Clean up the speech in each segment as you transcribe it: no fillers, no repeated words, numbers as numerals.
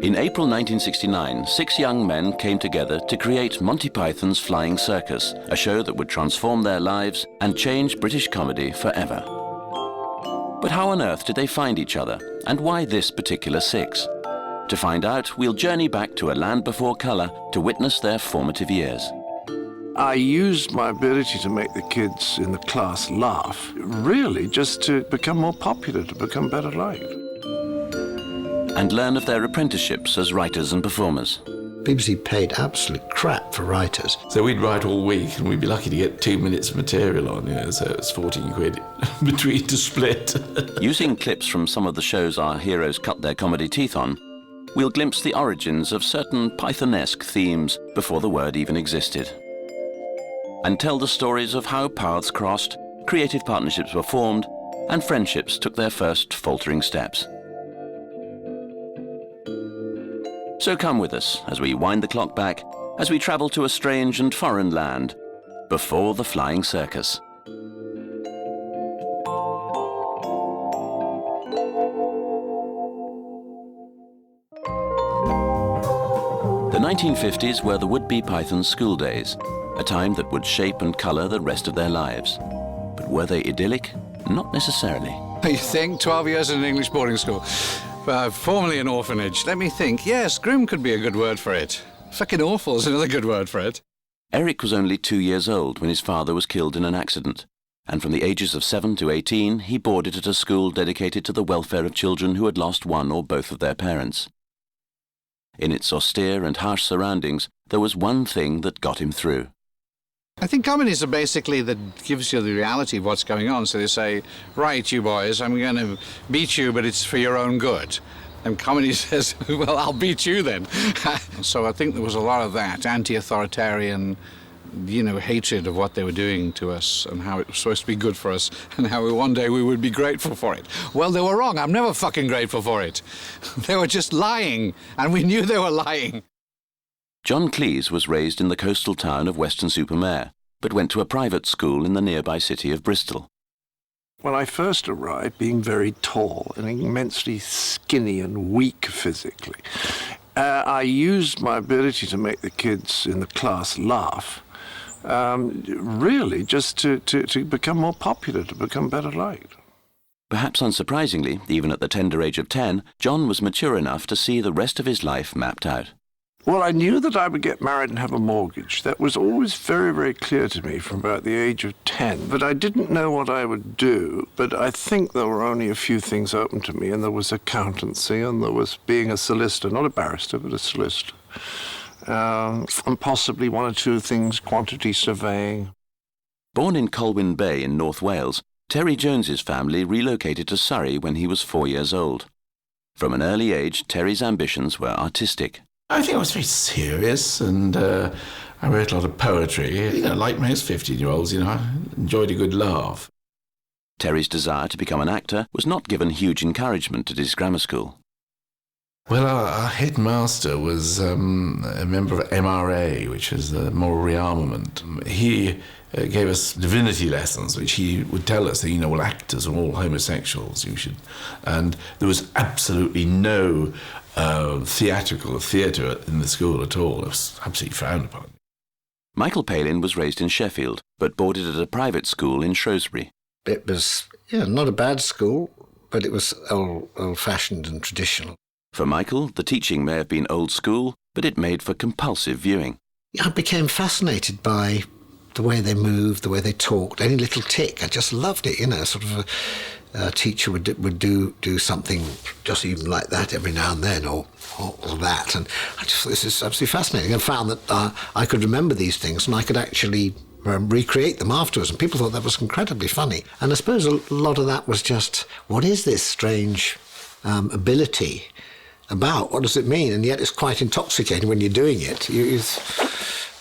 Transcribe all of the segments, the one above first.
In April 1969, 6 young men came together to create Monty Python's Flying Circus, a show that would transform their lives and change British comedy forever. But how on earth did they find each other, and why this particular 6? To find out, we'll journey back to a land before colour to witness their formative years. I used my ability to make the kids in the class laugh, really just to become more popular, to become better liked. And learn of their apprenticeships as writers and performers. BBC paid absolute crap for writers. So we'd write all week and we'd be lucky to get 2 minutes of material on, so it's 14 quid between to split. Using clips from some of the shows our heroes cut their comedy teeth on, we'll glimpse the origins of certain Python-esque themes before the word even existed. And tell the stories of how paths crossed, creative partnerships were formed, and friendships took their first faltering steps. So come with us as we wind the clock back, as we travel to a strange and foreign land, before the Flying Circus. The 1950s were the would-be Python school days, a time that would shape and colour the rest of their lives. But were they idyllic? Not necessarily. You think 12 years in an English boarding school? Formerly an orphanage. Let me think. Yes, grim could be a good word for it. Fucking awful is another good word for it. Eric was only 2 years old when his father was killed in an accident, and from the ages of 7 to 18, he boarded at a school dedicated to the welfare of children who had lost one or both of their parents. In its austere and harsh surroundings, there was one thing that got him through. I think comedies are basically that gives you the reality of what's going on. So they say, right, you boys, I'm going to beat you, but it's for your own good. And comedy says, well, I'll beat you then. So I think there was a lot of that, anti-authoritarian, hatred of what they were doing to us and how it was supposed to be good for us and how one day we would be grateful for it. Well, they were wrong. I'm never fucking grateful for it. They were just lying, and we knew they were lying. John Cleese was raised in the coastal town of Weston-super-Mare, but went to a private school in the nearby city of Bristol. When I first arrived, being very tall and immensely skinny and weak physically, I used my ability to make the kids in the class laugh, really just to become more popular, to become better liked. Perhaps unsurprisingly, even at the tender age of 10, John was mature enough to see the rest of his life mapped out. Well, I knew that I would get married and have a mortgage. That was always very, very clear to me from about the age of 10. But I didn't know what I would do. But I think there were only a few things open to me, and there was accountancy, and there was being a solicitor, not a barrister, but a solicitor. And possibly 1 or 2 things, quantity surveying. Born in Colwyn Bay in North Wales, Terry Jones's family relocated to Surrey when he was 4 years old. From an early age, Terry's ambitions were artistic. I think I was very serious, and I wrote a lot of poetry. Like most 15-year-olds, I enjoyed a good laugh. Terry's desire to become an actor was not given huge encouragement at his grammar school. Well, our headmaster was a member of MRA, which is the Moral Rearmament. He gave us divinity lessons, which he would tell us that, well, actors are all homosexuals, and there was absolutely no theatre in the school at all. It was absolutely frowned upon. Michael Palin was raised in Sheffield, but boarded at a private school in Shrewsbury. It was, not a bad school, but it was old-fashioned and traditional. For Michael, the teaching may have been old school, but it made for compulsive viewing. I became fascinated by the way they moved, the way they talked, any little tick. I just loved it, sort of a teacher would do something just even like that every now and then, or that. And this is absolutely fascinating. I found that I could remember these things and I could actually recreate them afterwards, and people thought that was incredibly funny. And I suppose a lot of that was just, what is this strange ability about? What does it mean? And yet it's quite intoxicating when you're doing it.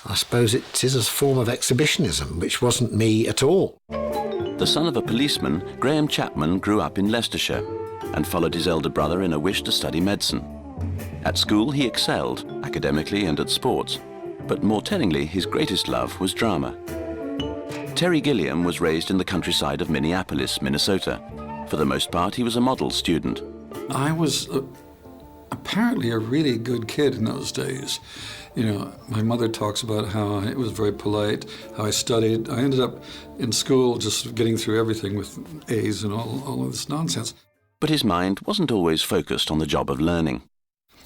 I suppose it is a form of exhibitionism, which wasn't me at all. The son of a policeman, Graham Chapman grew up in Leicestershire and followed his elder brother in a wish to study medicine. At school, he excelled, academically and at sports, but more tellingly, his greatest love was drama. Terry Gilliam was raised in the countryside of Minneapolis, Minnesota. For the most part, he was a model student. I was apparently a really good kid in those days. You know, my mother talks about how I was very polite, how I studied. I ended up in school just getting through everything with A's and all of this nonsense. But his mind wasn't always focused on the job of learning.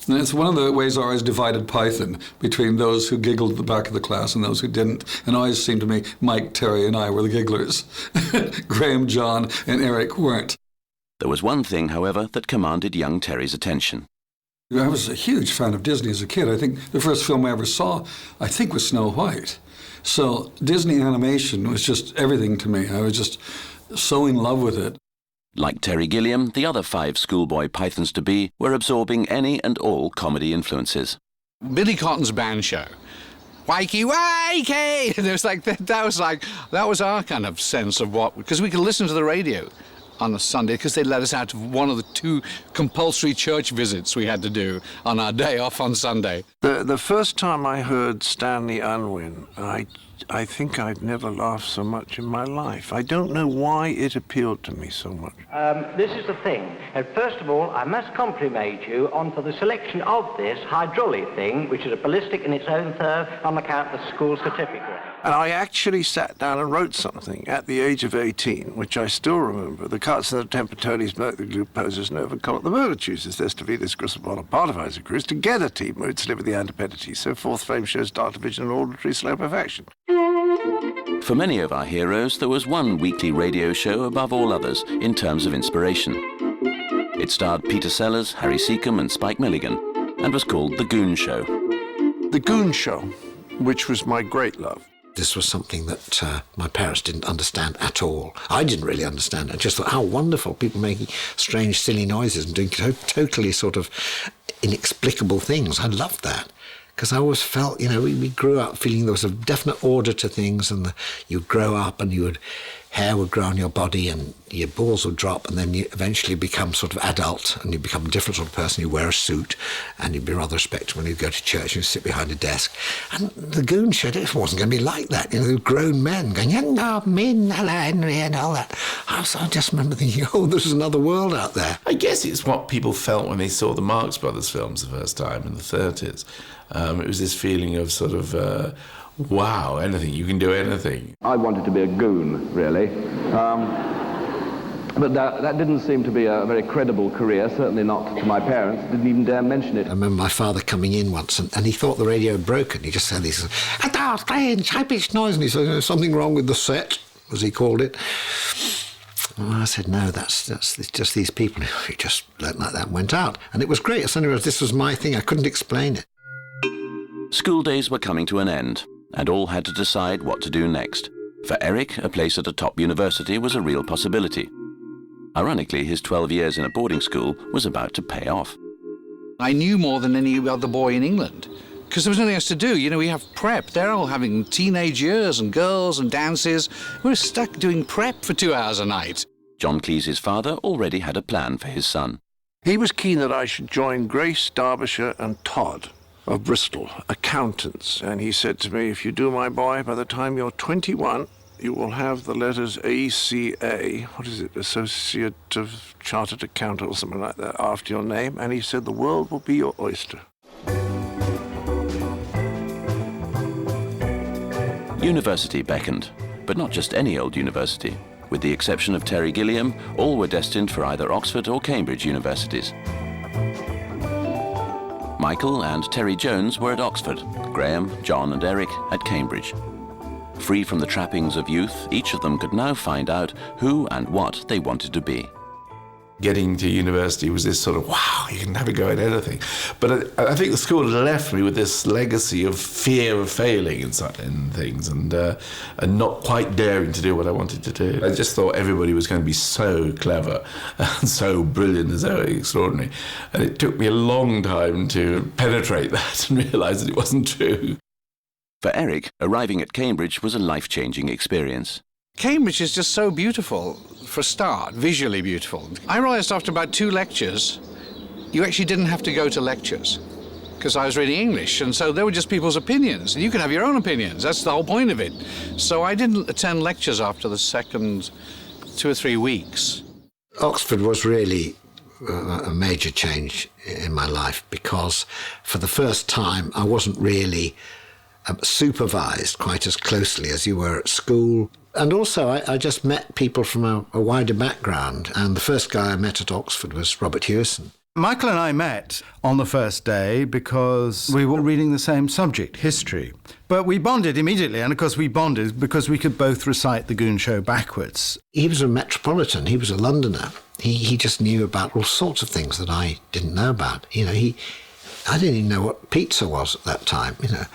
And it's one of the ways I always divided Python between those who giggled at the back of the class and those who didn't. And it always seemed to me Mike, Terry, and I were the gigglers. Graham, John, and Eric weren't. There was one thing, however, that commanded young Terry's attention. I was a huge fan of Disney as a kid. I think the first film I ever saw, was Snow White. So Disney animation was just everything to me. I was just so in love with it. Like Terry Gilliam, the other 5 schoolboy Pythons-to-be were absorbing any and all comedy influences. Billy Cotton's band show. Wakey, wakey! That was our kind of sense of what, because we could listen to the radio on a Sunday, because they let us out of one of the 2 compulsory church visits we had to do on our day off on Sunday. The first time I heard Stanley Unwin, I think I've never laughed so much in my life. I don't know why it appealed to me so much. This is the thing. And first of all, I must compliment you on for the selection of this hydraulic thing, which is a ballistic in its own turn on account of the school certificate. And I actually sat down and wrote something at the age of 18, which I still remember. The cuts of the temperatones, merc, the glucoses, nerve, colic, the virtues, testivitis, crucible, partivisor, cruise, together, team moods, liver, the antipetities, so fourth frame shows data vision and auditory slow perfection. For many of our heroes, there was one weekly radio show above all others in terms of inspiration. It starred Peter Sellers, Harry Seacombe and Spike Milligan, and was called The Goon Show. The Goon Show, which was my great love. This was something that my parents didn't understand at all. I didn't really understand. I just thought, how wonderful, people making strange, silly noises and doing totally sort of inexplicable things. I loved that. Because I always felt, we grew up feeling there was a definite order to things, and you'd grow up and hair would grow on your body and your balls would drop, and then you eventually become sort of adult and you become a different sort of person. You wear a suit and you'd be rather respectable when you go to church and you sit behind a desk. And the Goon Show, it wasn't going to be like that. Grown men going, men, hello, Henry, and all that. I just remember thinking, there's another world out there. I guess it's what people felt when they saw the Marx Brothers films the first time in the 30s. It was this feeling of sort of, wow, anything, you can do anything. I wanted to be a goon, really. But that didn't seem to be a very credible career, certainly not to my parents. Didn't even dare mention it. I remember my father coming in once and he thought the radio had broken. He just said this, strange, high-pitched noise, and he said, something wrong with the set, as he called it. And I said, no, that's just these people. He just let like that and went out. And it was great. I suddenly realised this was my thing. I couldn't explain it. School days were coming to an end, and all had to decide what to do next. For Eric, a place at a top university was a real possibility. Ironically, his 12 years in a boarding school was about to pay off. I knew more than any other boy in England, because there was nothing else to do. We have prep. They're all having teenage years and girls and dances. We're stuck doing prep for 2 hours a night. John Cleese's father already had a plan for his son. He was keen that I should join Grace, Derbyshire and Todd of Bristol, accountants. And he said to me, if you do, my boy, by the time you're 21, you will have the letters ACA, Associate of Chartered Accountant or something like that, after your name. And he said, the world will be your oyster. University beckoned, but not just any old university. With the exception of Terry Gilliam, all were destined for either Oxford or Cambridge universities. Michael and Terry Jones were at Oxford, Graham, John and Eric at Cambridge. Free from the trappings of youth, each of them could now find out who and what they wanted to be. Getting to university was this sort of, wow, you can have a go at anything. But I think the school had left me with this legacy of fear of failing in things and not quite daring to do what I wanted to do. I just thought everybody was going to be so clever and so brilliant and so extraordinary. And it took me a long time to penetrate that and realise that it wasn't true. For Eric, arriving at Cambridge was a life-changing experience. Cambridge is just so beautiful, for a start, visually beautiful. I realised after about 2 lectures, you actually didn't have to go to lectures, because I was reading English, and so they were just people's opinions, and you can have your own opinions. That's the whole point of it. So I didn't attend lectures after the second 2 or 3 weeks. Oxford was really a major change in my life, because for the first time I wasn't really supervised quite as closely as you were at school. And also I just met people from a wider background, and the first guy I met at Oxford was Robert Hewison. Michael and I met on the first day because we were reading the same subject, history. But we bonded immediately, and of course we bonded because we could both recite the Goon Show backwards. He was a metropolitan, he was a Londoner. He just knew about all sorts of things that I didn't know about. You know, I didn't even know what pizza was at that time, you know.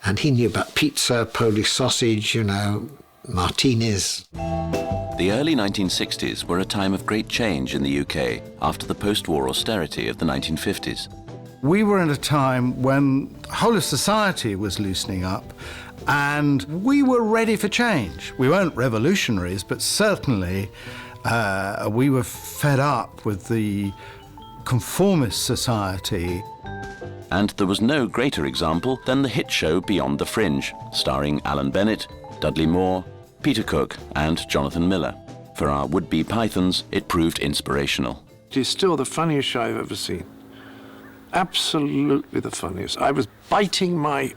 And he knew about pizza, Polish sausage, you know, martinis. The early 1960s were a time of great change in the UK after the post-war austerity of the 1950s. We were in a time when the whole of society was loosening up, and we were ready for change. We weren't revolutionaries, but certainly we were fed up with the conformist society. And there was no greater example than the hit show Beyond the Fringe, starring Alan Bennett, Dudley Moore, Peter Cook and Jonathan Miller. For our would-be pythons, it proved inspirational. It is still the funniest show I've ever seen. Absolutely the funniest. I was biting my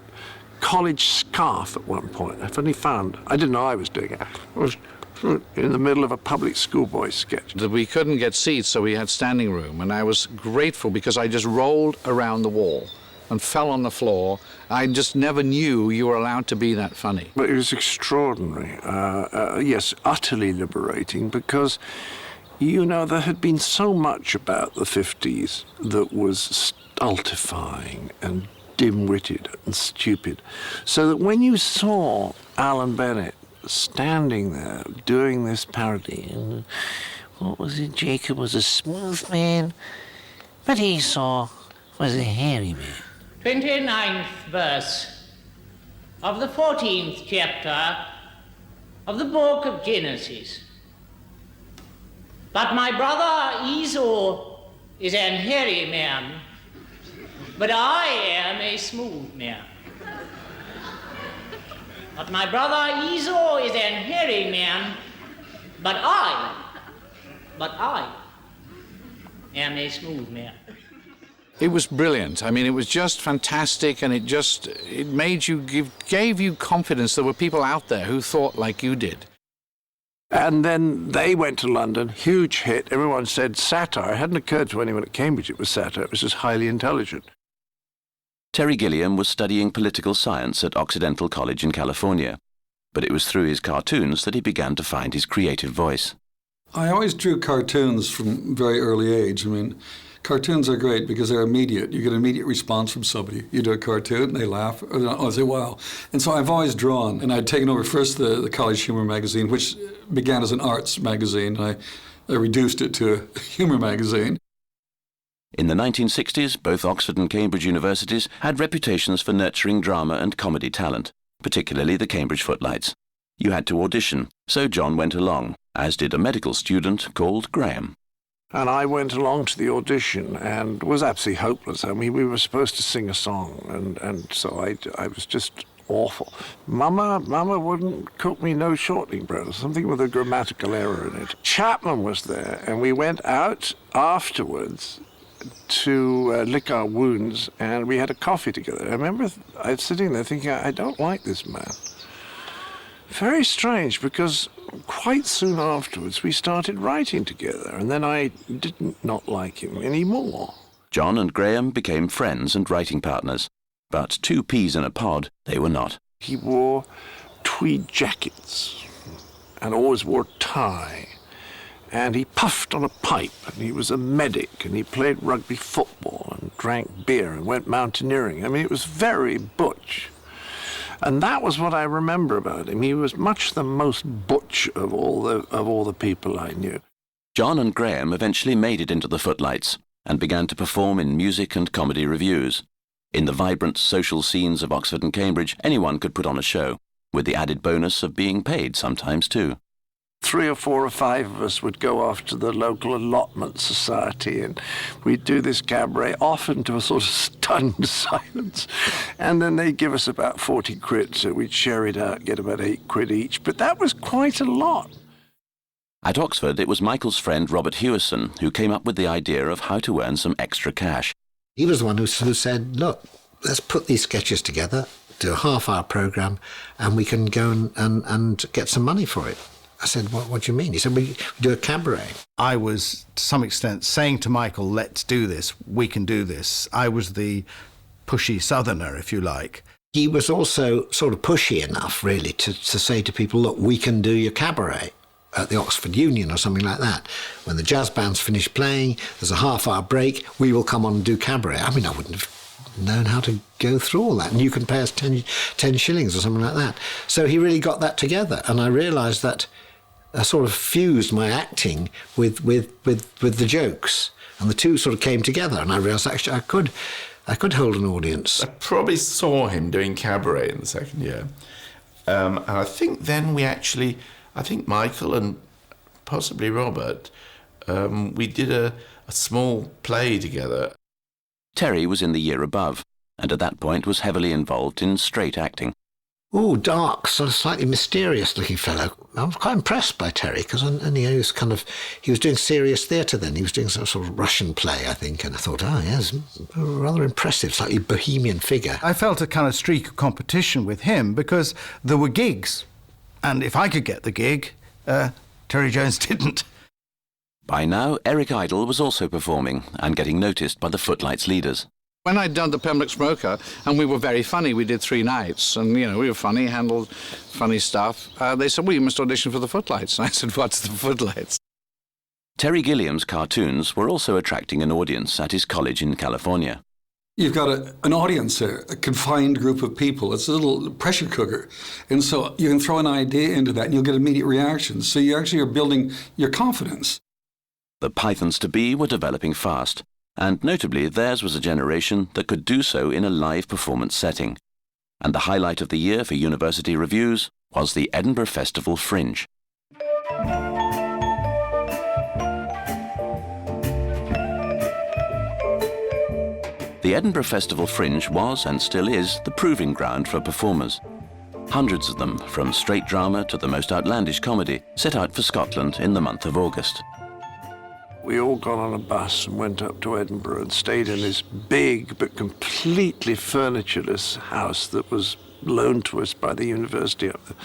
college scarf at one point. I finally found, I didn't know I was doing it. I was in the middle of a public schoolboy sketch. We couldn't get seats, so we had standing room, and I was grateful because I just rolled around the wall and fell on the floor. I just never knew you were allowed to be that funny. But it was extraordinary. Yes, utterly liberating, because, you know, there had been so much about the 50s that was stultifying and dim-witted and stupid. So that when you saw Alan Bennett standing there doing this parody, and what was it? Jacob was a smooth man, but Esau was a hairy man. 29th verse of the 14th chapter of the book of Genesis. But my brother Esau is an hairy man, but I am a smooth man. But my brother Esau is an hairy man, but I am a smooth man. It was brilliant. I mean, it was just fantastic, and it made you gave you confidence. There were people out there who thought like you did. And then they went to London, huge hit. Everyone said satire. It hadn't occurred to anyone at Cambridge it was satire. It was just highly intelligent. Terry Gilliam was studying political science at Occidental College in California, but it was through his cartoons that he began to find his creative voice. I always drew cartoons from a very early age. I mean, cartoons are great because they're immediate. You get an immediate response from somebody. You do a cartoon, and they laugh, or they say, wow. And so I've always drawn, and I'd taken over first the College Humor magazine, which began as an arts magazine. I reduced it to a humor magazine. In the 1960s, both Oxford and Cambridge universities had reputations for nurturing drama and comedy talent, particularly the Cambridge Footlights. You had to audition, so John went along, as did a medical student called Graham. And I went along to the audition and was absolutely hopeless. I mean, we were supposed to sing a song, and so I was just awful. Mama wouldn't cook me no shortening bread, or something with a grammatical error in it. Chapman was there, and we went out afterwards to lick our wounds, and we had a coffee together. I remember I was sitting there thinking, I don't like this man. Very strange, because quite soon afterwards we started writing together, and then I did not like him anymore. John and Graham became friends and writing partners, but two peas in a pod they were not. He wore tweed jackets and always wore a tie. And he puffed on a pipe, and he was a medic, and he played rugby football and drank beer and went mountaineering. I mean, it was very butch. And that was what I remember about him. He was much the most butch of all the people I knew. John and Graham eventually made it into the Footlights and began to perform in music and comedy revues. In the vibrant social scenes of Oxford and Cambridge, anyone could put on a show, with the added bonus of being paid sometimes too. 3 or 4 or 5 of us would go off to the local allotment society, and we'd do this cabaret, often to a sort of stunned silence. And then they'd give us about 40 quid, so we'd share it out, get about 8 quid each. But that was quite a lot. At Oxford, it was Michael's friend Robert Hewison who came up with the idea of how to earn some extra cash. He was the one who said, look, let's put these sketches together, do a half-hour programme, and we can go and get some money for it. I said, what do you mean? He said, we do a cabaret. I was, to some extent, saying to Michael, let's do this, we can do this. I was the pushy southerner, if you like. He was also sort of pushy enough, really, to say to people, look, we can do your cabaret at the Oxford Union or something like that. When the jazz band's finished playing, there's a half-hour break, we will come on and do cabaret. I mean, I wouldn't have known how to go through all that, and you can pay us 10 shillings or something like that. So he really got that together, and I realised that I sort of fused my acting with the jokes, and the two sort of came together, and I realised actually I could hold an audience. I probably saw him doing cabaret in the second year, and I think then I think Michael and possibly Robert, we did a small play together. Terry was in the year above, and at that point was heavily involved in straight acting. Oh, dark, sort of slightly mysterious-looking fellow. I was quite impressed by Terry, because he was doing serious theatre then. He was doing some sort of Russian play, I think, and I thought, yes, a rather impressive, slightly bohemian figure. I felt a kind of streak of competition with him because there were gigs, and if I could get the gig, Terry Jones didn't. By now, Eric Idle was also performing and getting noticed by the Footlights leaders. When I'd done the Pembroke Smoker, and we were very funny, we did 3 nights, and, we were funny, handled funny stuff. They said, well, you must audition for the Footlights. And I said, what's the Footlights? Terry Gilliam's cartoons were also attracting an audience at his college in California. You've got an audience there, a confined group of people. It's a little pressure cooker. And so you can throw an idea into that, and you'll get immediate reactions. So you actually are building your confidence. The Pythons-to-be were developing fast, and notably theirs was a generation that could do so in a live performance setting. And the highlight of the year for university reviews was the Edinburgh Festival Fringe. The Edinburgh Festival Fringe was, and still is, the proving ground for performers. Hundreds of them, from straight drama to the most outlandish comedy, set out for Scotland in the month of August. We all got on a bus and went up to Edinburgh and stayed in this big but completely furnitureless house that was loaned to us by the university up there.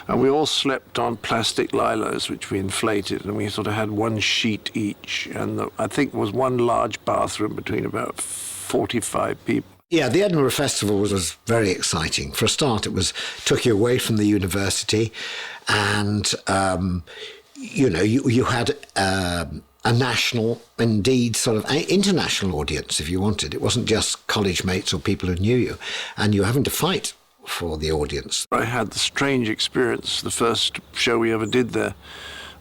And we all slept on plastic lilos, which we inflated, and we sort of had one sheet each. And I think there was one large bathroom between about 45 people. Yeah, the Edinburgh Festival was very exciting. For a start, it took you away from the university, and you had a national, indeed sort of international audience, if you wanted. It wasn't just college mates or people who knew you, and you were having to fight for the audience. I had the strange experience, the first show we ever did there,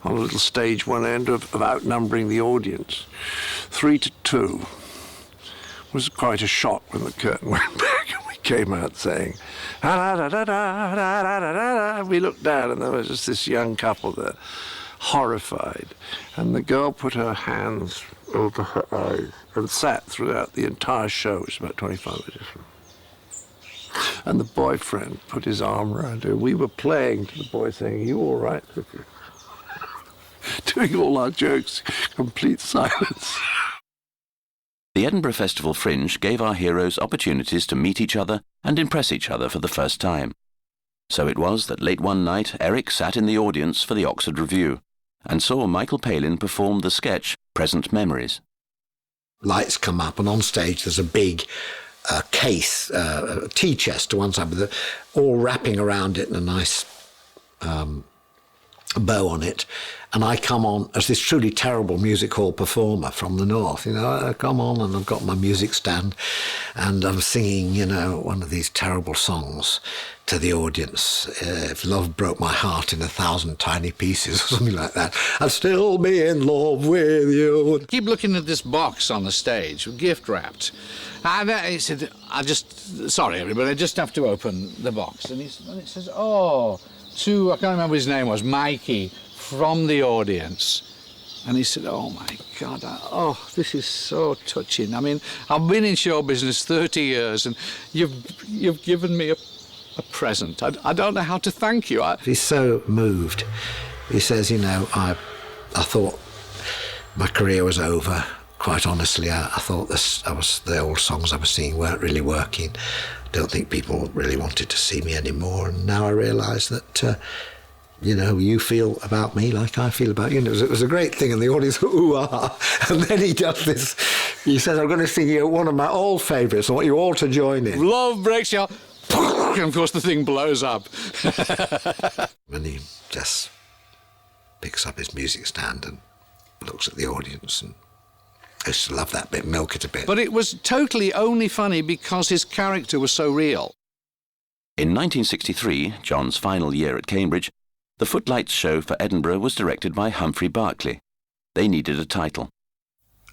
on a little stage one end, of outnumbering the audience. 3-2 was quite a shock when the curtain went back and we came out saying, da da da da da da da da. We looked down and there was just this young couple there, horrified, and the girl put her hands over her eyes and sat throughout the entire show, which was about 25 minutes. And the boyfriend put his arm around her. We were playing to the boy saying, "Are you all right?" Doing all our jokes, complete silence. The Edinburgh Festival Fringe gave our heroes opportunities to meet each other and impress each other for the first time. So it was that late one night Eric sat in the audience for the Oxford Review and saw Michael Palin perform the sketch Present Memories. Lights come up, and on stage there's a big case, a tea chest to one side, with all wrapping around it and a nice bow on it. And I come on as this truly terrible music hall performer from the north. I come on and I've got my music stand and I'm singing, one of these terrible songs to the audience. If love broke my heart in 1,000 tiny pieces or something like that, I'd still be in love with you. Keep looking at this box on the stage, gift wrapped. And he said, sorry everybody, I just have to open the box. And it says, I can't remember his name was, Mikey, from the audience. And he said, oh my God, this is so touching. I mean, I've been in show business 30 years and you've given me a present. I don't know how to thank you. He's so moved. He says, I thought my career was over. Quite honestly, I thought the old songs I was singing weren't really working. I don't think people really wanted to see me anymore. And now I realise that, you feel about me like I feel about you. And it was a great thing, and the audience, ooh-ah. And then he does this. He says, I'm going to sing you one of my old favourites. I want you all to join in. Love breaks your... And of course the thing blows up. And he just picks up his music stand and looks at the audience, and I used to love that bit, milk it a bit. But it was totally only funny because his character was so real. In 1963, John's final year at Cambridge, the Footlights show for Edinburgh was directed by Humphrey Barclay. They needed a title.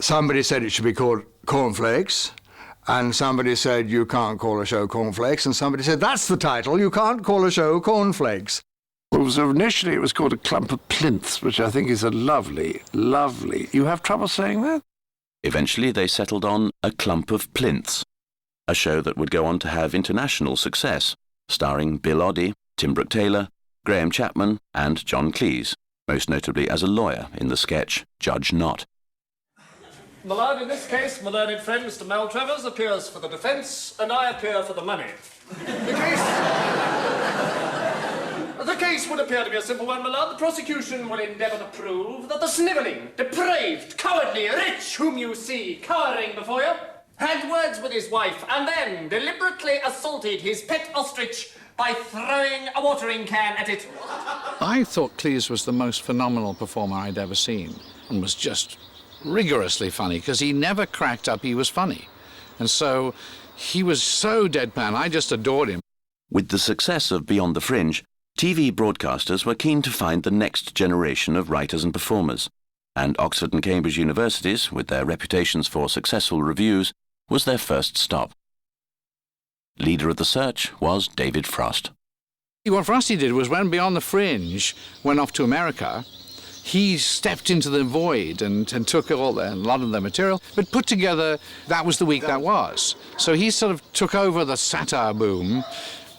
Somebody said it should be called Cornflakes, and somebody said you can't call a show Cornflakes, and somebody said that's the title, you can't call a show Cornflakes. Well, so initially it was called A Clump of Plinths, which I think is a lovely... You have trouble saying that? Eventually they settled on A Clump of Plinths, a show that would go on to have international success, starring Bill Oddie, Tim Brooke-Taylor, Graham Chapman and John Cleese, most notably as a lawyer in the sketch Judge Not. My lord, in this case, my learned friend Mr. Maltravers appears for the defence, and I appear for the money. The case would appear to be a simple one, my lord. The prosecution will endeavour to prove that the snivelling, depraved, cowardly wretch whom you see cowering before you had words with his wife and then deliberately assaulted his pet ostrich by throwing a watering can at it. I thought Cleese was the most phenomenal performer I'd ever seen, and was just rigorously funny, because he never cracked up, he was funny. And so he was so deadpan, I just adored him. With the success of Beyond the Fringe, TV broadcasters were keen to find the next generation of writers and performers, and Oxford and Cambridge universities, with their reputations for successful reviews, was their first stop. Leader of the search was David Frost. What Frosty did was, when Beyond the Fringe went off to America, he stepped into the void and took a lot of the material, but put together That Was the Week That Was. So he sort of took over the satire boom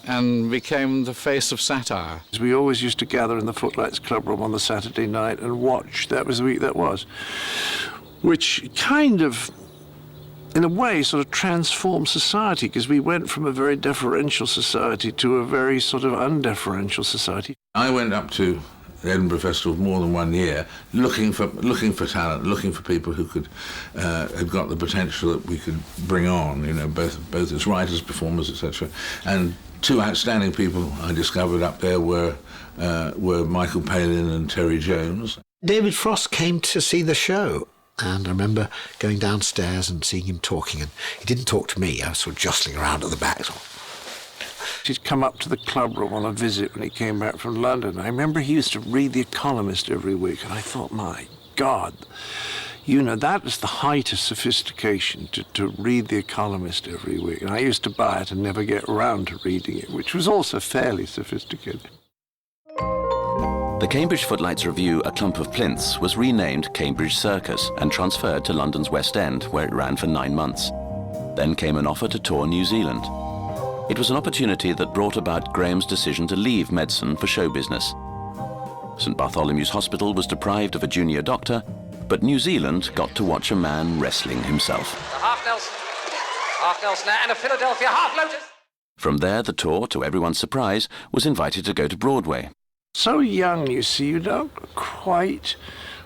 and became the face of satire. We always used to gather in the Footlights Club room on the Saturday night and watch That Was the Week That Was, which kind of, in a way, sort of transformed society, because we went from a very deferential society to a very sort of undeferential society. I went up to the Edinburgh Festival more than 1 year, looking for talent, looking for people who could have got the potential that we could bring on, both as writers, performers, etc. And two outstanding people I discovered up there were Michael Palin and Terry Jones. David Frost came to see the show, and I remember going downstairs and seeing him talking, and he didn't talk to me. I was sort of jostling around at the back. He'd come up to the club room on a visit when he came back from London. I remember he used to read The Economist every week, and I thought, my God, that is the height of sophistication, to read The Economist every week. And I used to buy it and never get around to reading it, which was also fairly sophisticated. The Cambridge Footlights review A Clump of Plinths was renamed Cambridge Circus and transferred to London's West End, where it ran for 9 months. Then came an offer to tour New Zealand. It was an opportunity that brought about Graham's decision to leave medicine for show business. St Bartholomew's Hospital was deprived of a junior doctor, but New Zealand got to watch a man wrestling himself. A half Nelson, and a Philadelphia half Lotus. From there, the tour, to everyone's surprise, was invited to go to Broadway. So young, you see, you don't quite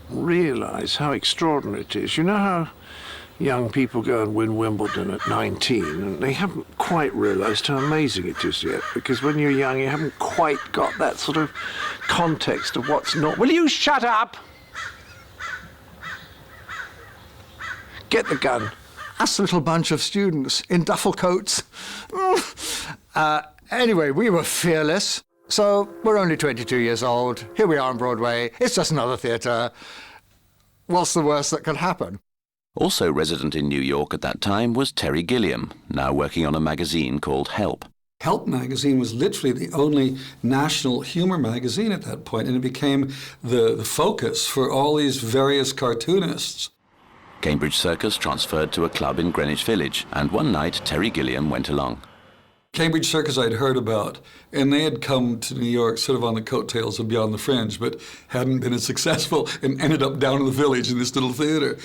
realise how extraordinary it is. You know how young people go and win Wimbledon at 19, and they haven't quite realised how amazing it is yet, because when you're young, you haven't quite got that sort of context of what's not. Will you shut up? Get the gun. Us little bunch of students in duffel coats. Anyway, we were fearless. So we're only 22 years old. Here we are on Broadway. It's just another theatre. What's the worst that could happen? Also resident in New York at that time was Terry Gilliam, now working on a magazine called Help. Help magazine was literally the only national humor magazine at that point, and it became the focus for all these various cartoonists. Cambridge Circus transferred to a club in Greenwich Village, and one night Terry Gilliam went along. Cambridge Circus I'd heard about, and they had come to New York sort of on the coattails of Beyond the Fringe, but hadn't been as successful and ended up down in the Village in this little theater.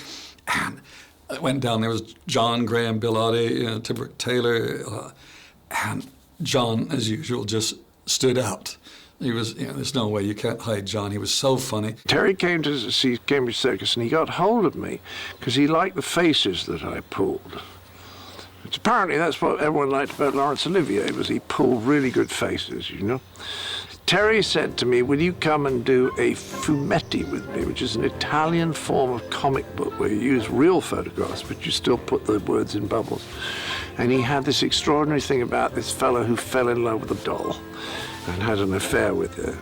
And I went down, there was John Graham, Bill Oddie, Tipperick Taylor, and John, as usual, just stood out. He was, there's no way you can't hide John. He was so funny. Terry came to see Cambridge Circus and he got hold of me because he liked the faces that I pulled. Which apparently that's what everyone liked about Laurence Olivier, was he pulled really good faces, you know. Terry said to me, will you come and do a fumetti with me, which is an Italian form of comic book where you use real photographs, but you still put the words in bubbles. And he had this extraordinary thing about this fellow who fell in love with a doll and had an affair with her.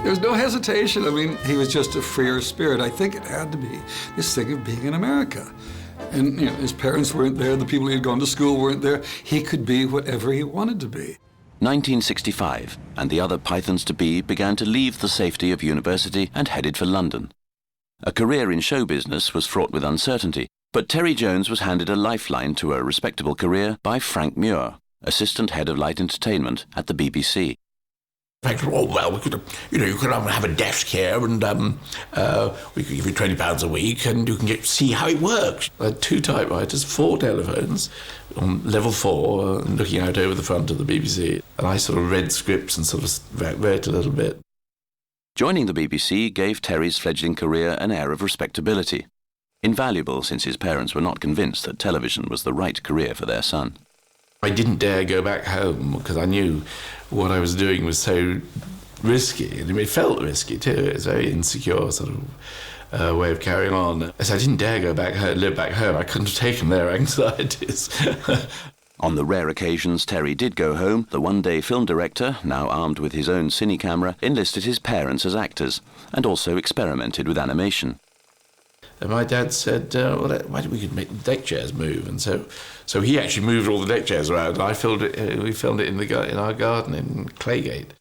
There was no hesitation. I mean, he was just a freer spirit. I think it had to be this thing of being in America. And, his parents weren't there, the people he had gone to school weren't there. He could be whatever he wanted to be. 1965, and the other Pythons to be began to leave the safety of university and headed for London. A career in show business was fraught with uncertainty, but Terry Jones was handed a lifeline to a respectable career by Frank Muir, assistant head of light entertainment at the BBC. Frank said, we could, you could have a desk here and we could give you £20 a week and you can see how it works. I had 2 typewriters, 4 telephones on level 4, looking out over the front of the BBC. And I sort of read scripts and sort of read a little bit. Joining the BBC gave Terry's fledgling career an air of respectability, invaluable since his parents were not convinced that television was the right career for their son. I didn't dare go back home because I knew what I was doing was so risky. And it felt risky too. It was a very insecure sort of way of carrying on. So I didn't dare go back home, live back home. I couldn't have taken their anxieties. On the rare occasions Terry did go home, the one-day film director, now armed with his own cine camera, enlisted his parents as actors and also experimented with animation. And my dad said, why don't we make the deck chairs move? And so he actually moved all the deck chairs around. And we filmed it in our garden in Claygate.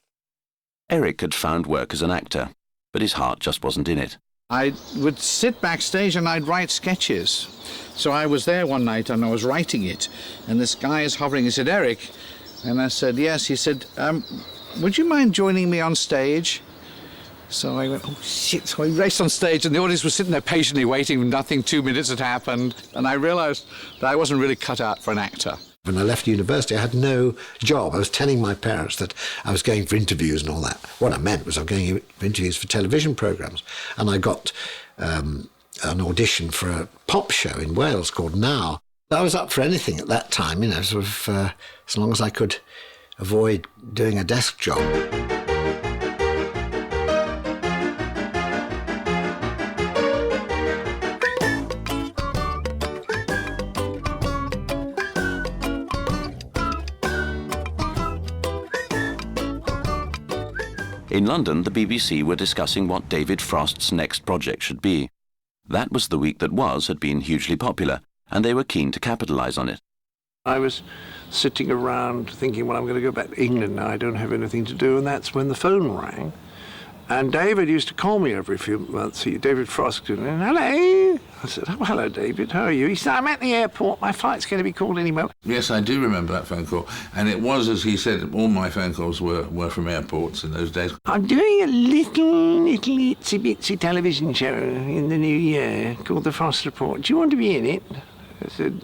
Eric had found work as an actor, but his heart just wasn't in it. I would sit backstage and I'd write sketches. So I was there one night and I was writing it. And this guy is hovering. He said, Eric. And I said, yes. He said, would you mind joining me on stage? So I went, oh, shit. So I raced on stage and the audience was sitting there patiently waiting. Nothing, 2 minutes had happened. And I realized that I wasn't really cut out for an actor. When I left university, I had no job. I was telling my parents that I was going for interviews and all that. What I meant was I was going for interviews for television programmes. And I got an audition for a pop show in Wales called Now. I was up for anything at that time, sort of as long as I could avoid doing a desk job. In London, the BBC were discussing what David Frost's next project should be. That Was the Week That Was had been hugely popular, and they were keen to capitalise on it. I was sitting around thinking, well, I'm going to go back to England now, I don't have anything to do, and that's when the phone rang. And David used to call me every few months. David Frost, and hello. I said, oh, hello, David, how are you? He said, I'm at the airport, my flight's going to be called any moment. Yes, I do remember that phone call. And it was, as he said, all my phone calls were from airports in those days. I'm doing a little itsy-bitsy television show in the new year called The Frost Report. Do you want to be in it? I said,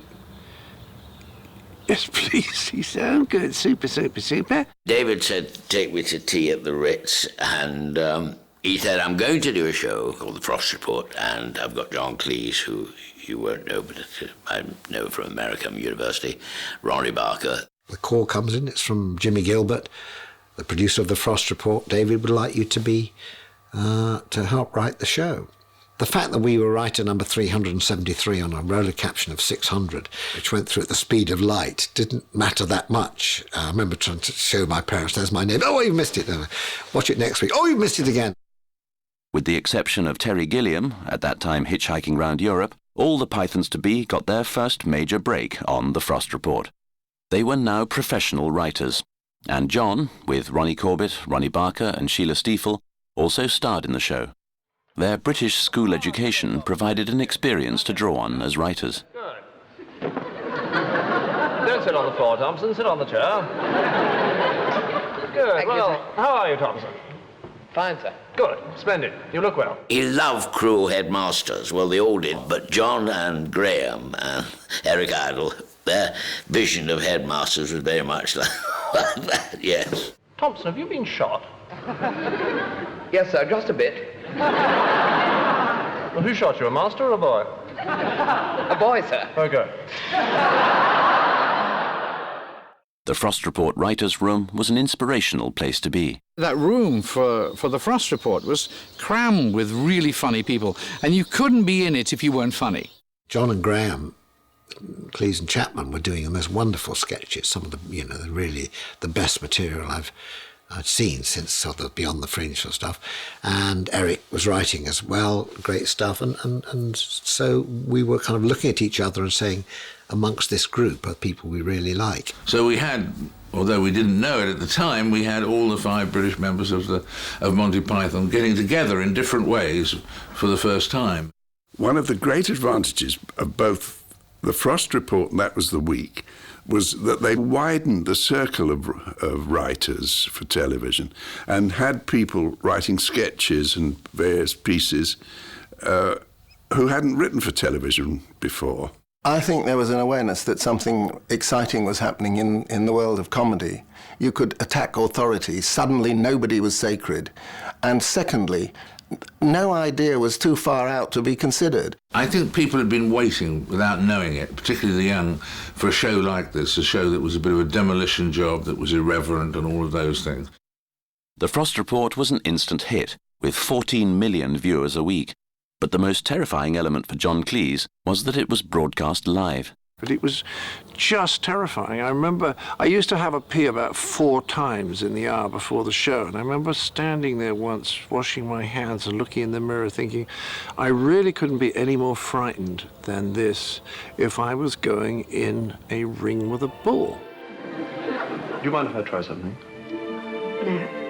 yes, please. He said, oh, good, super, super, super. David said, take me to tea at the Ritz, and he said, I'm going to do a show called The Frost Report, and I've got John Cleese, who you won't know, but I know from American University, Ronnie Barker. The call comes in, it's from Jimmy Gilbert, the producer of The Frost Report. David would like you to be, to help write the show. The fact that we were writer number 373 on a roller caption of 600, which went through at the speed of light, didn't matter that much. I remember trying to show my parents, there's my name. Oh, you've missed it. Watch it next week. Oh, you've missed it again. With the exception of Terry Gilliam, at that time hitchhiking round Europe, all the Pythons to be got their first major break on The Frost Report. They were now professional writers. And John, with Ronnie Corbett, Ronnie Barker and Sheila Stiefel, also starred in the show. Their British school education provided an experience to draw on as writers. Good. Don't sit on the floor, Thompson. Sit on the chair. Good. Well, how are you, Thompson? Fine, sir. Good. Splendid. You look well. He loved cruel headmasters. Well, they all did, but John and Graham and Eric Idle, their vision of headmasters was very much like that, yes. Thompson, have you been shot? Yes, sir, just a bit. Well, who shot you, a master or a boy? A boy, sir. Oh, good. The Frost Report writers' room was an inspirational place to be. That room for the Frost Report was crammed with really funny people, and you couldn't be in it if you weren't funny. John and Graham, Cleese and Chapman were doing the most wonderful sketches, some of the, you know, the best material I've seen since sort of Beyond the Fringe sort of stuff. And Eric was writing as well, great stuff. And so we were kind of looking at each other and saying, amongst this group are people we really like. So we had, although we didn't know it at the time, we had all the 5 British members of Monty Python getting together in different ways for the first time. One of the great advantages of both the Frost Report and That Was the Week was that they widened the circle of writers for television and had people writing sketches and various pieces who hadn't written for television before. I think there was an awareness that something exciting was happening in the world of comedy. You could attack authority. Suddenly nobody was sacred. And secondly, no idea was too far out to be considered. I think people had been waiting, without knowing it, particularly the young, for a show like this, a show that was a bit of a demolition job, that was irreverent and all of those things. The Frost Report was an instant hit, with 14 million viewers a week. But the most terrifying element for John Cleese was that it was broadcast live. But it was just terrifying. I remember I used to have a pee about 4 times in the hour before the show, and I remember standing there once, washing my hands and looking in the mirror thinking, I really couldn't be any more frightened than this if I was going in a ring with a bull. Do you mind if I try something? No.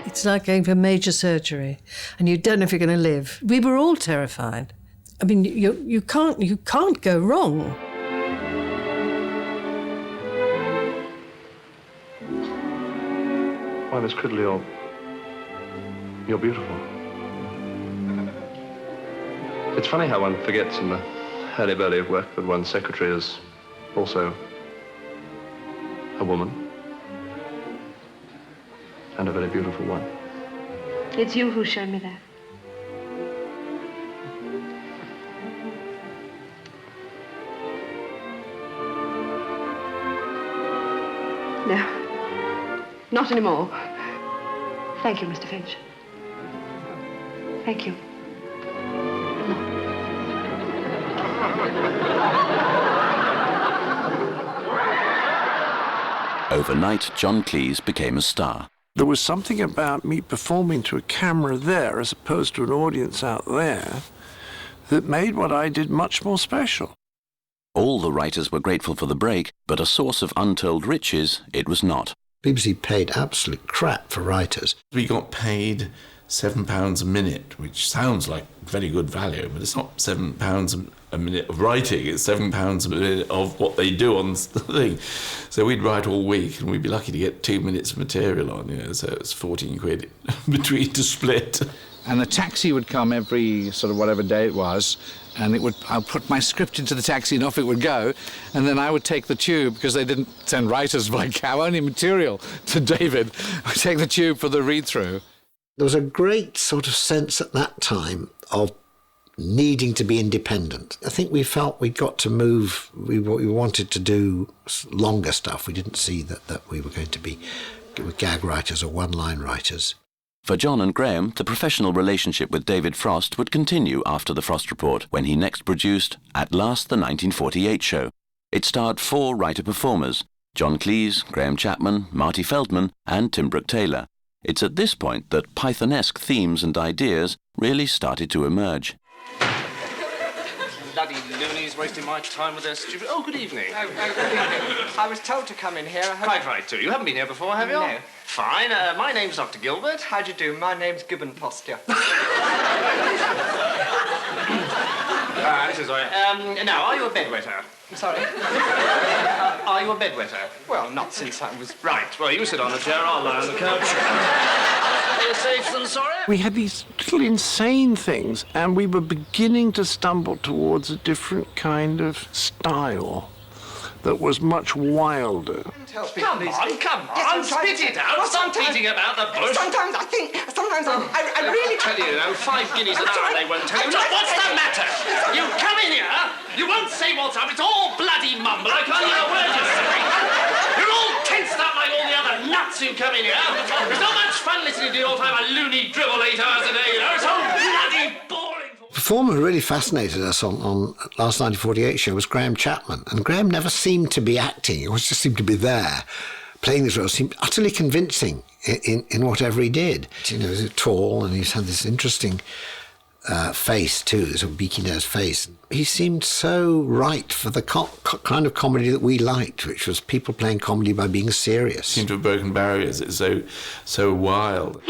It's like going for major surgery, and you don't know if you're going to live. We were all terrified. I mean, you can't go wrong. Why, Miss Criddle, you're beautiful. It's funny how one forgets in the hurly-burly of work that one's secretary is also a woman. And a very beautiful one. It's you who showed me that. No, not anymore. Thank you, Mr. Finch. Thank you. Overnight, John Cleese became a star. There was something about me performing to a camera there as opposed to an audience out there that made what I did much more special. All the writers were grateful for the break, but a source of untold riches it was not. BBC paid absolute crap for writers. We got paid £7 a minute, which sounds like very good value, but it's not £7 a minute of writing, it's £7 a minute of what they do on the thing. So we'd write all week and we'd be lucky to get 2 minutes of material on, you know, so it's 14 quid between to split. And the taxi would come every sort of whatever day it was, and I'll put my script into the taxi and off it would go, and then I would take the tube, because they didn't send writers by cow, only material to David. I'd take the tube for the read-through. There was a great sort of sense at that time of needing to be independent. I think we felt we got to move, we wanted to do longer stuff. We didn't see that we were going to be gag writers or one-line writers. For John and Graham, the professional relationship with David Frost would continue after the Frost Report, when he next produced At Last the 1948 Show. It starred 4 writer-performers, John Cleese, Graham Chapman, Marty Feldman and Tim Brooke-Taylor. It's at this point that Python-esque themes and ideas really started to emerge. Bloody loonies wasting my time with their stupid... Oh, good evening. Oh, good evening. I was told to come in here. Quite right, too. You haven't been here before, have you? No. Fine. My name's Dr. Gilbert. How do you do? My name's Gibbon Posture. This is all right. Now, are you a bedwetter? Sorry? Are you a bedwetter? Well, not since I was... Right. Well, you sit on the chair, I'll lie on the couch. Better safe than sorry. We had these little insane things, and we were beginning to stumble towards a different kind of style that was much wilder. Come on, spit it out. Stop beating about the bush. Sometimes I really... I tell you, 5 guineas an hour they won't tell you. Look, what's the matter? You come in here, you won't say what's up. It's all bloody mumble. I can't hear a word you're saying. You're all tensed up like all the other nuts who come in here. It's not much fun listening to you all the time a loony dribble 8 hours a day, you know. It's all bloody boring. The performer who really fascinated us on last 1948 show was Graham Chapman, and Graham never seemed to be acting. He just seemed to be there, playing these roles. Seemed utterly convincing in whatever he did. You know, he was tall, and he's had this interesting face too, this sort of beaky-nosed face. He seemed so right for the kind of comedy that we liked, which was people playing comedy by being serious. Seemed to have broken barriers. It's so wild.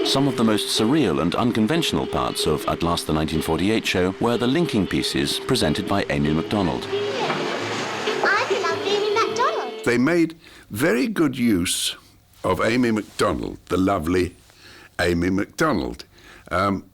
Some of the most surreal and unconventional parts of At Last the 1948 show were the linking pieces presented by Amy MacDonald. I love Amy MacDonald. They made very good use of Amy MacDonald, the lovely Amy MacDonald,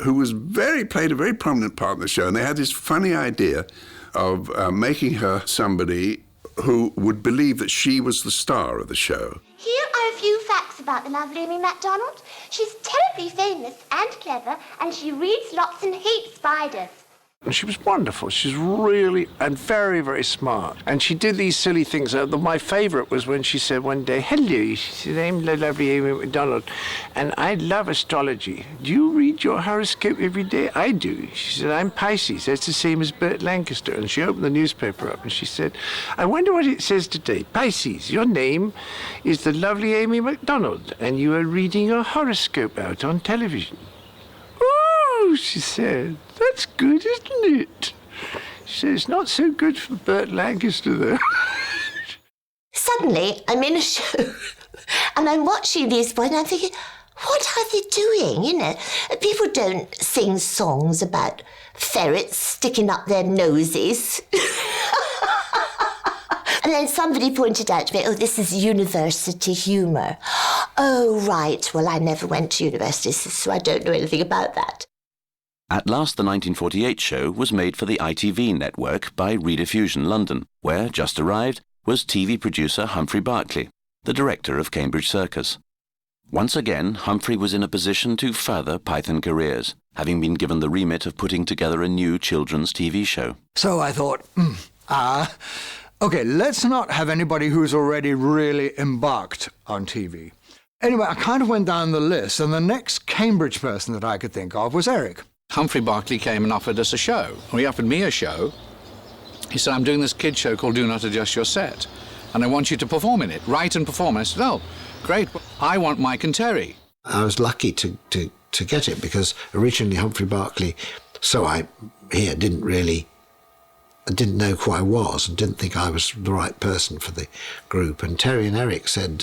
who played a very prominent part in the show, and they had this funny idea of making her somebody who would believe that she was the star of the show. Here are a few facts about the lovely Amy MacDonald. She's terribly famous and clever, and she reads lots and hates spiders. And she was wonderful. She's really and very, very smart. And she did these silly things. My favourite was when she said one day, "Hello," she said, "I'm the lovely Amy MacDonald, and I love astrology. Do you read your horoscope every day?" "I do." She said, "I'm Pisces. That's the same as Bert Lancaster." And she opened the newspaper up and she said, "I wonder what it says today. Pisces, your name is the lovely Amy MacDonald, and you are reading your horoscope out on television." "Oh," she said, "that's good, isn't it?" She said, "It's not so good for Bert Lancaster, though." Suddenly, I'm in a show, and I'm watching these boys, and I'm thinking, what are they doing? You know, people don't sing songs about ferrets sticking up their noses. And then somebody pointed out to me, "Oh, this is university humour." Oh, right. Well, I never went to university, so I don't know anything about that. At Last the 1948 show was made for the ITV network by Rediffusion London, where, just arrived, was TV producer Humphrey Barclay, the director of Cambridge Circus. Once again, Humphrey was in a position to further Python careers, having been given the remit of putting together a new children's TV show. So I thought, OK, let's not have anybody who's already really embarked on TV. Anyway, I kind of went down the list, and the next Cambridge person that I could think of was Eric. Humphrey Barclay came and offered us a show. He offered me a show. He said, "I'm doing this kids show called Do Not Adjust Your Set, and I want you to perform in it, write and perform." I said, "Oh, great. I want Mike and Terry." I was lucky to get it, because originally Humphrey Barclay, didn't know who I was and didn't think I was the right person for the group. And Terry and Eric said,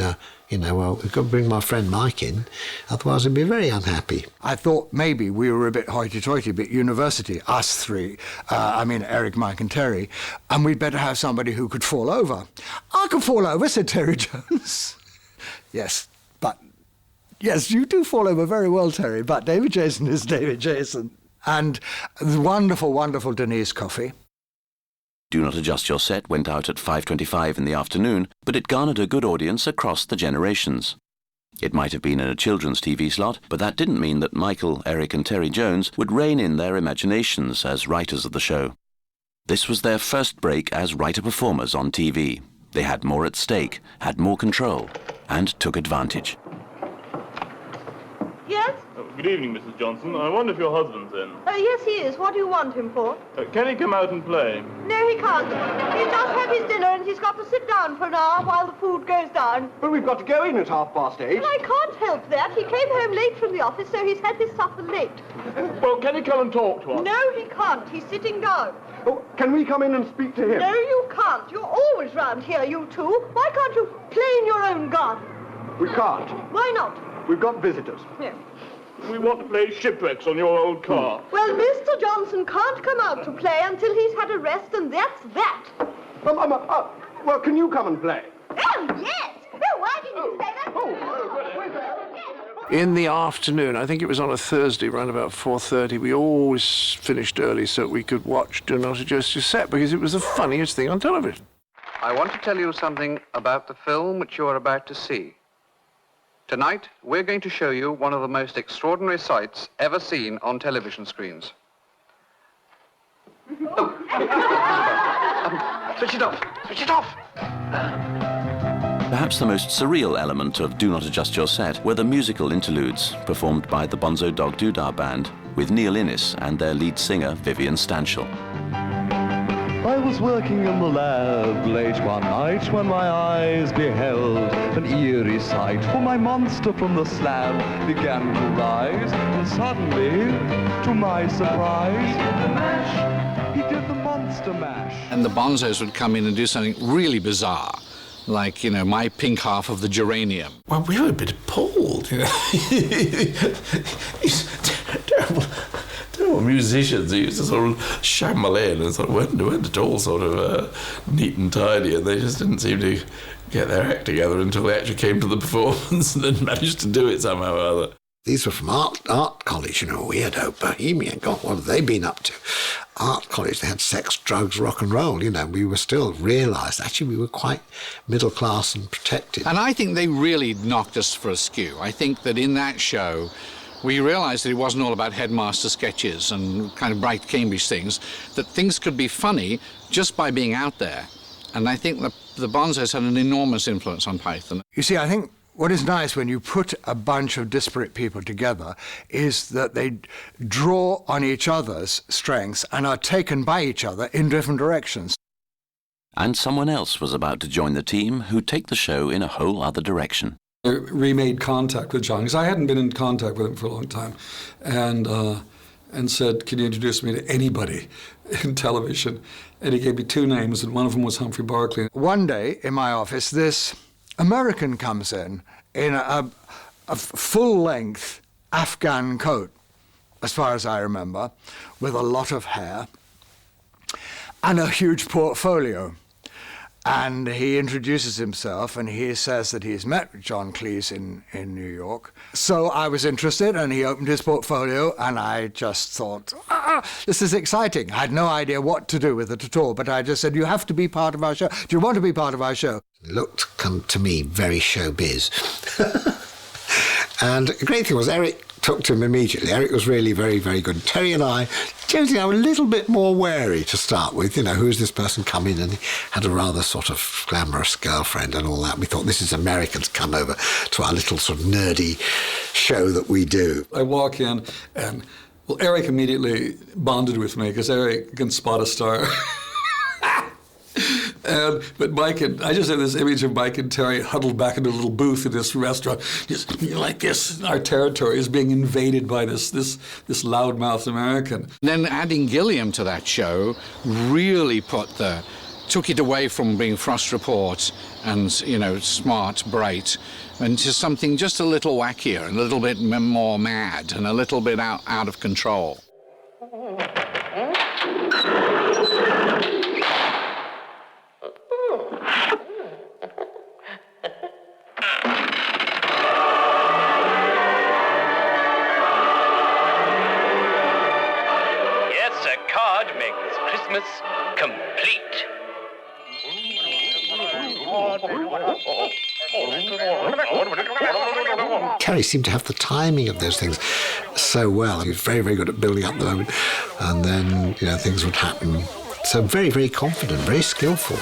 well, we've got to bring my friend Mike in, otherwise I'd be very unhappy. I thought maybe we were a bit hoity-toity, a bit university, us three, Eric, Mike and Terry, and we'd better have somebody who could fall over. "I could fall over," said Terry Jones. Yes, you do fall over very well, Terry, but David Jason is David Jason. And the wonderful, wonderful Denise Coffey. Do Not Adjust Your Set went out at 5:25 in the afternoon, but it garnered a good audience across the generations. It might have been in a children's TV slot, but that didn't mean that Michael, Eric and Terry Jones would rein in their imaginations as writers of the show. This was their first break as writer-performers on TV. They had more at stake, had more control, and took advantage. Yes? Good evening, Mrs. Johnson. I wonder if your husband's in. Yes, he is. What do you want him for? Can he come out and play? No, he can't. He's just had his dinner and he's got to sit down for an hour while the food goes down. But we've got to go in at 8:30. Well, I can't help that. He came home late from the office, so he's had his supper late. Well, can he come and talk to us? No, he can't. He's sitting down. Oh, can we come in and speak to him? No, you can't. You're always round here, you two. Why can't you play in your own garden? We can't. Why not? We've got visitors. Yes. We want to play shipwrecks on your old car. Well, Mr. Johnson can't come out to play until he's had a rest, and that's that. Well, can you come and play? Oh, yes. Oh, why didn't you say that? In the afternoon, I think it was on a Thursday, around about 4:30, we always finished early so we could watch Do Not Adjust Your Set, because it was the funniest thing on television. I want to tell you something about the film which you are about to see. Tonight, we're going to show you one of the most extraordinary sights ever seen on television screens. Switch it off! Switch it off! Perhaps the most surreal element of Do Not Adjust Your Set were the musical interludes performed by the Bonzo Dog Doodah Band with Neil Innes and their lead singer Vivian Stanshall. I was working in the lab late one night when my eyes beheld an eerie sight, for my monster from the slab began to rise, and suddenly, to my surprise, mash, he did the monster mash. And the Bonzos would come in and do something really bizarre, like, you know, my pink half of the geranium. Well, we were a bit appalled, you know. These terrible musicians who used to sort of shamble in and sort of weren't at all sort of neat and tidy, and they just didn't seem to get their act together until they actually came to the performance and then managed to do it somehow or other. These were from art college, you know, weirdo, bohemian. God, what have they been up to? Art college, they had sex, drugs, rock and roll, you know. We were still realised, actually, we were quite middle class and protected. And I think they really knocked us for a skew. I think that in that show, we realised that it wasn't all about headmaster sketches and kind of bright Cambridge things, that things could be funny just by being out there. And I think the Bonzos had an enormous influence on Python. You see, I think what is nice when you put a bunch of disparate people together is that they draw on each other's strengths and are taken by each other in different directions. And someone else was about to join the team who'd take the show in a whole other direction. I remade contact with John, because I hadn't been in contact with him for a long time, and said, can you introduce me to anybody in television? And he gave me two names, and one of them was Humphrey Barclay. One day in my office, this American comes in a full-length Afghan coat, as far as I remember, with a lot of hair and a huge portfolio. And he introduces himself, and he says that he's met John Cleese in New York. So I was interested, and he opened his portfolio, and I just thought, this is exciting. I had no idea what to do with it at all, but I just said, you have to be part of our show. Do you want to be part of our show? It looked to me very showbiz. And the great thing was Eric took to him immediately. Eric was really very, very good. Terry and I, Josie and I were a little bit more wary to start with. You know, who's this person coming? And he had a rather sort of glamorous girlfriend and all that. We thought, this is Americans come over to our little sort of nerdy show that we do. I walk in and, well, Eric immediately bonded with me because Eric can spot a star. But Mike and I just have this image of Mike and Terry huddled back in a little booth in this restaurant, just like this. Our territory is being invaded by this loudmouth American. Then adding Gilliam to that show really took it away from being Frost Report and, you know, smart, bright, into something just a little wackier and a little bit more mad and a little bit out of control. Christmas complete. Terry seemed to have the timing of those things so well. He was very, very good at building up the moment, and then, you know, things would happen. So very, very confident, very skillful.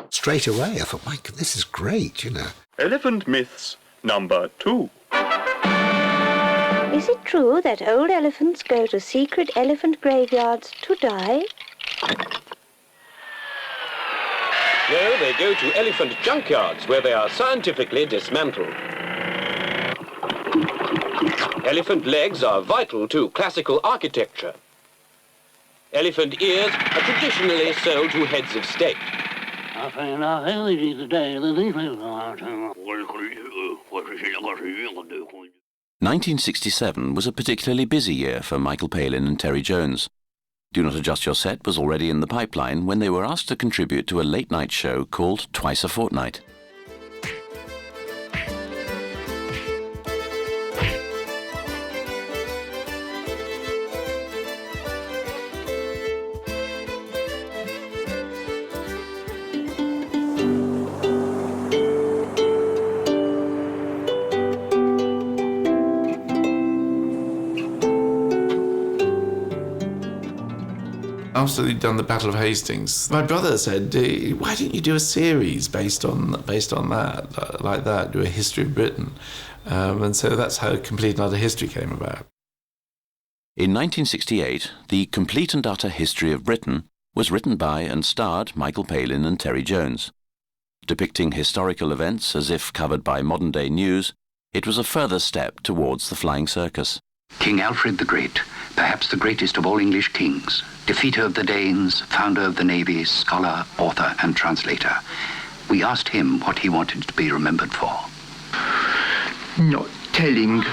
Straight away, I thought, Mike, this is great, you know. Elephant myths number 2. Is it true that old elephants go to secret elephant graveyards to die? No, they go to elephant junkyards where they are scientifically dismantled. Elephant legs are vital to classical architecture. Elephant ears are traditionally sold to heads of state. 1967 was a particularly busy year for Michael Palin and Terry Jones. Do Not Adjust Your Set was already in the pipeline when they were asked to contribute to a late-night show called Twice a Fortnight. After they'd done the Battle of Hastings, my brother said, why don't you do a series based on that, like that, do a history of Britain? And so that's how Complete and Utter History came about. In 1968, the Complete and Utter History of Britain was written by and starred Michael Palin and Terry Jones. Depicting historical events as if covered by modern-day news, it was a further step towards the flying circus. King Alfred the Great, perhaps the greatest of all English kings, defeater of the Danes, founder of the Navy, scholar, author, and translator. We asked him what he wanted to be remembered for. Not telling.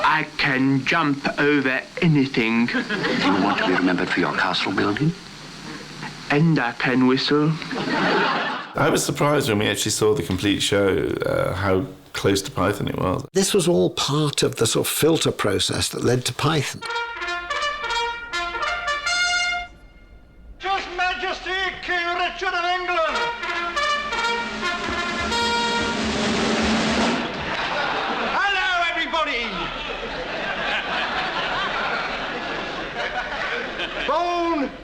I can jump over anything. Do you want to be remembered for your castle building? And I can whistle. I was surprised when we actually saw the complete show, how close to Python it was. This was all part of the sort of filter process that led to Python. His Majesty King Richard of England! Hello, everybody!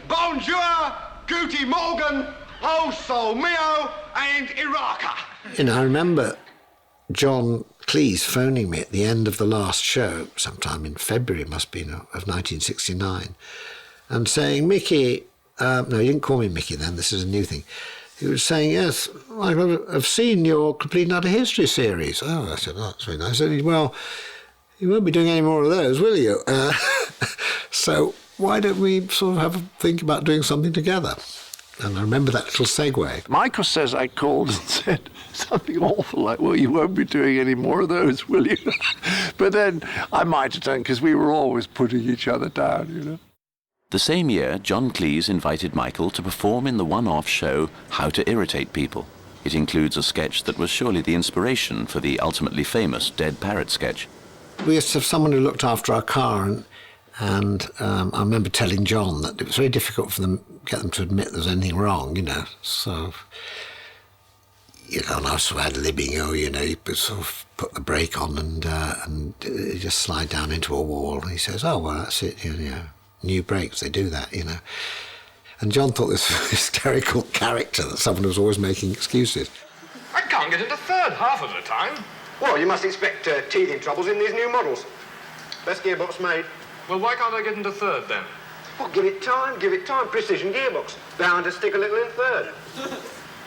Bonjour, Guten Morgen, Oso Mio, and Iraka. I remember John Cleese phoning me at the end of the last show, sometime in February, it must be, of 1969, and saying, Mickey, no, he didn't call me Mickey then, this is a new thing. He was saying, yes, I've seen your Complete and Utter History series. Oh, I said, oh, that's very nice. I said, well, you won't be doing any more of those, will you? So why don't we sort of have a think about doing something together? And I remember that little segue. Michael says I called and said something awful like, well, you won't be doing any more of those, will you? But then I might have done, because we were always putting each other down, you know. The same year, John Cleese invited Michael to perform in the one-off show How to Irritate People. It includes a sketch that was surely the inspiration for the ultimately famous Dead Parrot sketch. We used to have someone who looked after our car, and I remember telling John that it was very difficult for them, get them to admit there was anything wrong, you know. So, you know, and I was sort of ad-libbing, you sort of put the brake on and it just slide down into a wall. And he says, oh, well, that's it, you know, new brakes, they do that, you know. And John thought this was a hysterical character, that someone was always making excuses. I can't get into third half of the time. Well, you must expect teething troubles in these new models. Best gearbox made. Well, why can't I get into third, then? Well, give it time. Precision gearbox. Bound to stick a little in third.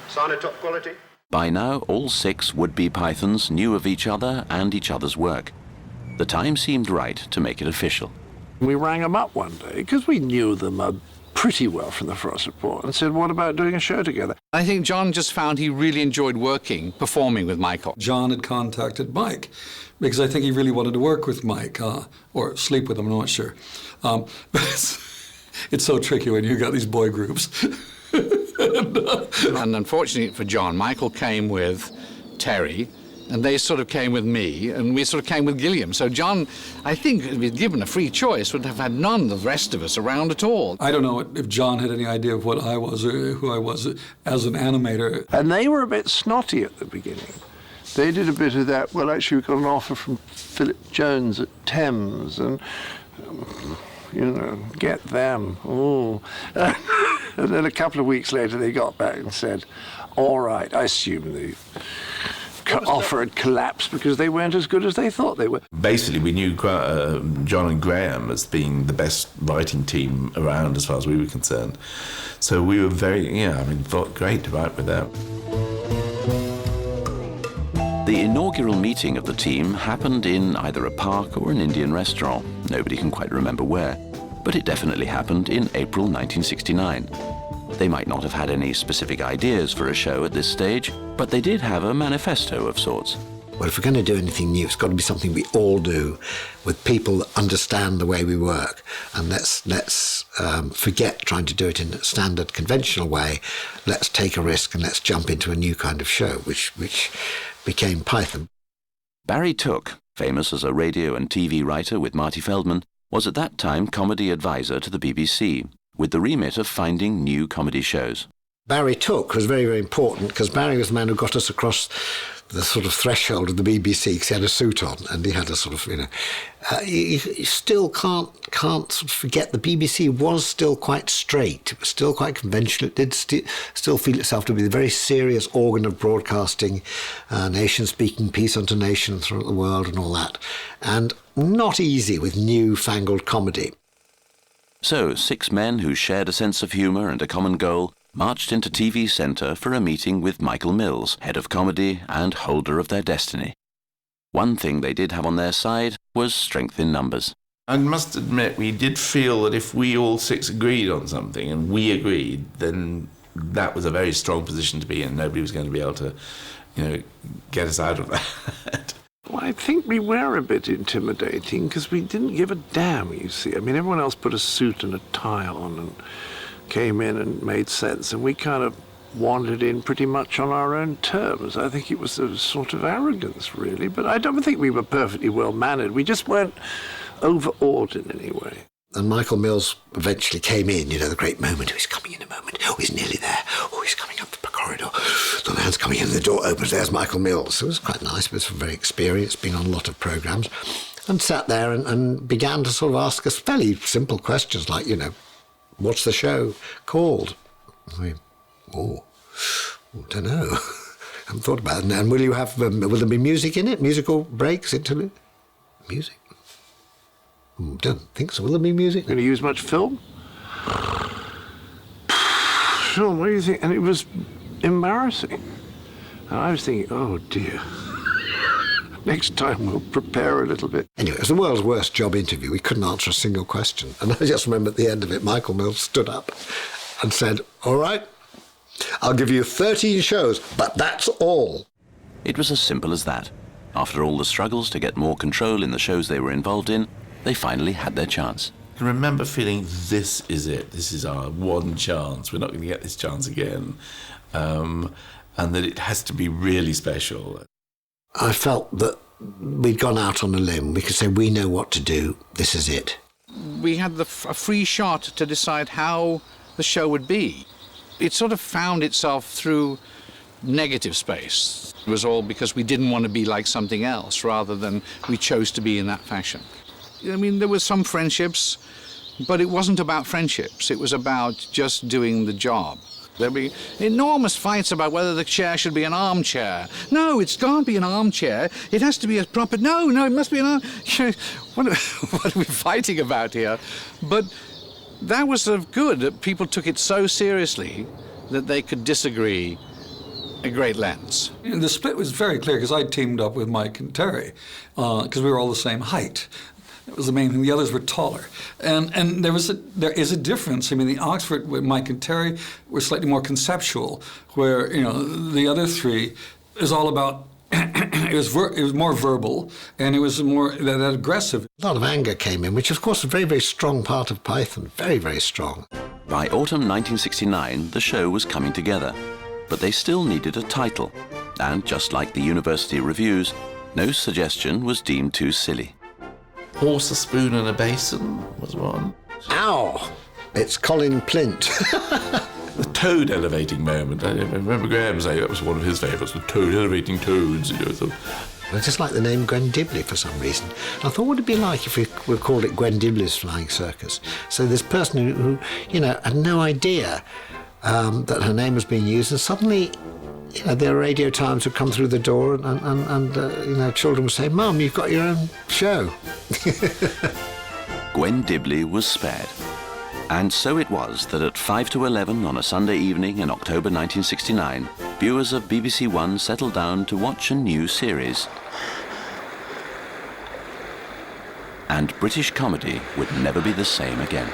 Sign of top quality. By now, all 6 would-be Pythons knew of each other and each other's work. The time seemed right to make it official. We rang them up one day, because we knew them pretty well from the Frost Report, and said, what about doing a show together? I think John just found he really enjoyed performing with Michael. John had contacted Mike, because I think he really wanted to work with Mike, or sleep with him, I'm not sure. But it's so tricky when you've got these boy groups. And unfortunately for John, Michael came with Terry, and they sort of came with me, and we sort of came with Gilliam. So John, I think, if he'd given a free choice, would have had none of the rest of us around at all. I don't know if John had any idea of what I was or who I was as an animator. And they were a bit snotty at the beginning. They did a bit of that, well, actually, we got an offer from Philip Jones at Thames, and, you know, get them. Oh. And then a couple of weeks later, they got back and said, all right, I assume the offer had collapsed because they weren't as good as they thought they were. Basically, we knew John and Graham as being the best writing team around as far as we were concerned. So we were thought great to write with them. The inaugural meeting of the team happened in either a park or an Indian restaurant. Nobody can quite remember where, but it definitely happened in April 1969. They might not have had any specific ideas for a show at this stage, but they did have a manifesto of sorts. Well, if we're going to do anything new, it's got to be something we all do with people that understand the way we work. And let's forget trying to do it in a standard conventional way. Let's take a risk and let's jump into a new kind of show, which became Python. Barry Took, famous as a radio and TV writer with Marty Feldman, was at that time comedy advisor to the BBC, with the remit of finding new comedy shows. Barry Took was very, very important because Barry was the man who got us across the sort of threshold of the BBC because he had a suit on and he had a sort of, you still can't sort of forget the BBC was still quite straight. It was still quite conventional. It did still feel itself to be the very serious organ of broadcasting, nation speaking piece unto nation throughout the world and all that. And not easy with new-fangled comedy. So 6 men who shared a sense of humour and a common goal marched into TV Centre for a meeting with Michael Mills, head of comedy and holder of their destiny. One thing they did have on their side was strength in numbers. I must admit, we did feel that if we all 6 agreed on something, and we agreed, then that was a very strong position to be in. Nobody was going to be able to, get us out of that. Well, I think we were a bit intimidating because we didn't give a damn, you see. I mean, everyone else put a suit and a tie on and came in and made sense, and we kind of wandered in pretty much on our own terms. I think it was a sort of arrogance, really, but I don't think we were perfectly well-mannered. We just weren't overawed in any way. And Michael Mills eventually came in, the great moment. Oh, he's coming in a moment. Oh, he's nearly there. Oh, he's coming up the corridor. The man's coming in, the door opens, there's Michael Mills. It was quite nice, but very experienced, been on a lot of programmes, and sat there and began to sort of ask us fairly simple questions like, what's the show called? I don't know. I haven't thought about it. And will you have, will there be music in it? Musical breaks, interlude? Music? Don't think so. Will there be music? Going to use much film? Film, what do you think? And it was embarrassing. And I was thinking, oh dear. Next time we'll prepare a little bit. Anyway, it was the world's worst job interview. We couldn't answer a single question. And I just remember at the end of it, Michael Mills stood up and said, all right, I'll give you 13 shows, but that's all. It was as simple as that. After all the struggles to get more control in the shows they were involved in, they finally had their chance. I can remember feeling, this is it. This is our one chance. We're not going to get this chance again. And that it has to be really special. I felt that we'd gone out on a limb. We could say, we know what to do. This is it. We had a free shot to decide how the show would be. It sort of found itself through negative space. It was all because we didn't want to be like something else, rather than we chose to be in that fashion. I mean, there were some friendships, but it wasn't about friendships. It was about just doing the job. There'd be enormous fights about whether the chair should be an armchair. No, it can't be an armchair. It has to be a proper... No, it must be an armchair. What are we fighting about here? But that was sort of good, that people took it so seriously that they could disagree at great lengths. The split was very clear because I teamed up with Mike and Terry because we were all the same height. That was the main thing. The others were taller, and there is a difference. I mean, the Oxford with Mike and Terry were slightly more conceptual, where the other 3 is all about. It was more verbal, and it was more that aggressive. A lot of anger came in, which of course is a very, very strong part of Python. Very, very strong. By autumn 1969, the show was coming together, but they still needed a title, and just like the university reviews, no suggestion was deemed too silly. Horse, a spoon and a basin was one. Ow! It's Colin Plint. The toad elevating moment. I remember Graham saying that was one of his favourites, the toad elevating toads. I just like the name Gwen Dibley for some reason. I thought, what would it be like if we called it Gwen Dibley's Flying Circus? So this person who had no idea that her name was being used, and suddenly their radio times would come through the door and children would say, Mum, you've got your own show. Gwen Dibley was spared. And so it was that at 5 to 11 on a Sunday evening in October 1969, viewers of BBC One settled down to watch a new series. And British comedy would never be the same again.